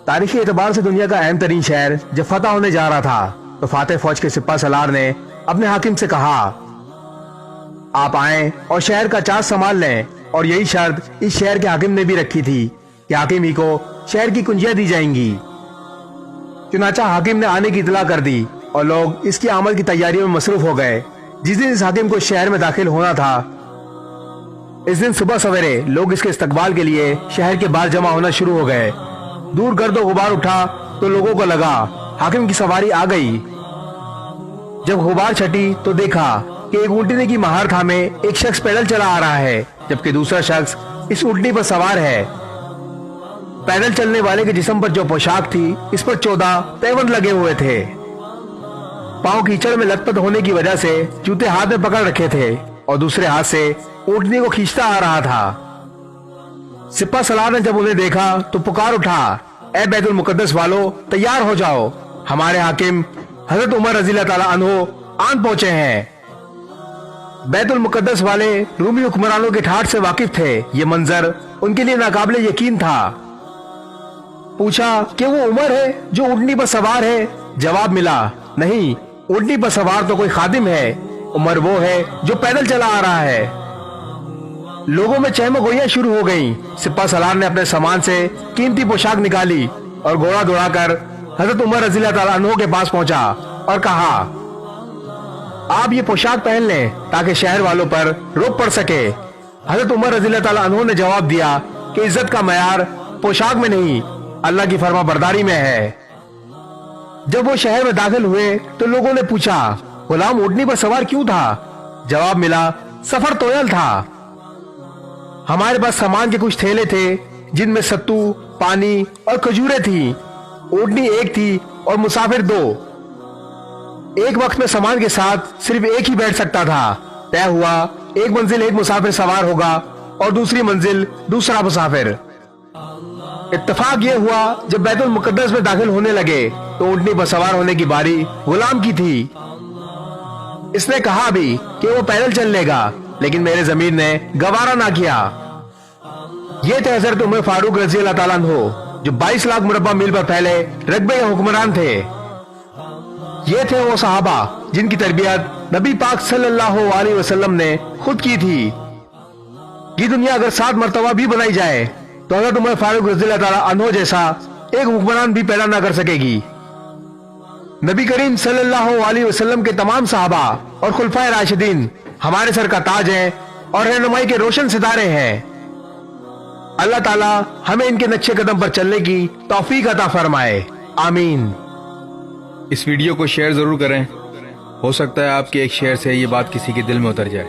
تاریخی اعتبار سے دنیا کا اہم ترین شہر جب فتح ہونے جا رہا تھا تو فاتح فوج کے سپہ سالار نے اپنے حاکم سے کہا آپ آئیں اور شہر کا چارج سنبھال لیں، اور یہی شرط اس شہر کے حاکم نے بھی رکھی تھی کہ حاکم ہی کو شہر کی کنجیاں دی جائیں گی۔ چنانچہ حاکم نے آنے کی اطلاع کر دی اور لوگ اس کی آمد کی تیاریوں میں مصروف ہو گئے۔ جس دن اس حاکم کو شہر میں داخل ہونا تھا اس دن صبح سویرے لوگ اس کے استقبال کے لیے شہر کے باہر جمع ہونا شروع ہو گئے۔ دور گرد و غبار اٹھا تو لوگوں کو لگا حاکم کی سواری آ گئی۔ جب غبار چھٹی تو دیکھا کہ ایک اونٹنے کی مہار تھامے ایک شخص پیدل چلا آ رہا ہے، جبکہ دوسرا شخص اس اونٹنی پر سوار ہے۔ پیدل چلنے والے کے جسم پر جو پوشاک تھی اس پر 14 تیون لگے ہوئے تھے۔ پاؤں کیچڑ میں لت پت ہونے کی وجہ سے جوتے ہاتھ میں پکڑ رکھے تھے اور دوسرے ہاتھ سے اونٹنی کو کھینچتا آ رہا تھا۔ سپہ سالار نے جب انہیں دیکھا تو پکار اٹھا، اے بیت المقدس والو تیار ہو جاؤ، ہمارے حاکم حضرت عمر رضی اللہ تعالیٰ عنہ آن پہنچے ہیں۔ بیت المقدس والے رومی حکمرانوں کے ٹھاٹھ سے واقف تھے، یہ منظر ان کے لیے ناقابل یقین تھا۔ پوچھا کہ وہ عمر ہے جو اونٹنی پر سوار ہے؟ جواب ملا، نہیں، اونٹنی پر سوار تو کوئی خادم ہے، عمر وہ ہے جو پیدل چلا آ رہا ہے۔ لوگوں میں چہم گوئیاں شروع ہو گئیں۔ سپہ سالار نے اپنے سامان سے قیمتی پوشاک نکالی اور گھوڑا دوڑا کر حضرت عمر رضی اللہ تعالیٰ عنہ کے پاس پہنچا اور کہا آپ یہ پوشاک پہن لیں تاکہ شہر والوں پر روک پڑ سکے۔ حضرت عمر رضی اللہ تعالیٰ عنہ نے جواب دیا کہ عزت کا معیار پوشاک میں نہیں، اللہ کی فرما برداری میں ہے۔ جب وہ شہر میں داخل ہوئے تو لوگوں نے پوچھا غلام اونٹنی پر سوار کیوں تھا؟ جواب ملا، سفر طویل تھا، ہمارے پاس سامان کے کچھ تھیلے تھے جن میں ستو، پانی اور کھجوریں تھیں، اونٹنی ایک تھی اور مسافر 2۔ ایک وقت میں سامان کے ساتھ صرف ایک ہی بیٹھ سکتا تھا۔ طے ہوا ایک منزل ایک مسافر سوار ہوگا اور دوسری منزل دوسرا مسافر۔ اتفاق یہ ہوا جب بیت المقدس میں داخل ہونے لگے تو اونٹنی پر سوار ہونے کی باری غلام کی تھی۔ اس نے کہا بھی کہ وہ پیدل چل لے گا، لیکن میرے ضمیر نے گوارا نہ کیا۔ یہ تھے حضرت عمر فاروق رضی اللہ تعالیٰ عنہ جو 22 لاکھ مربع میل پر پھیلے رقبے کے حکمران تھے۔ یہ تھے وہ صحابہ جن کی تربیت نبی پاک صلی اللہ علیہ وسلم نے خود کی تھی۔ یہ دنیا اگر 7 مرتبہ بھی بنائی جائے تو حضرت عمر فاروق رضی اللہ تعالیٰ عنہ جیسا ایک حکمران بھی پیدا نہ کر سکے گی۔ نبی کریم صلی اللہ علیہ وسلم کے تمام صحابہ اور خلفائے راشدین ہمارے سر کا تاج ہیں اور رہنمائی کے روشن ستارے ہیں۔ اللہ تعالیٰ ہمیں ان کے نقشے قدم پر چلنے کی توفیق عطا فرمائے، آمین۔ اس ویڈیو کو شیئر ضرور کریں، ہو سکتا ہے آپ کے ایک شیئر سے یہ بات کسی کے دل میں اتر جائے۔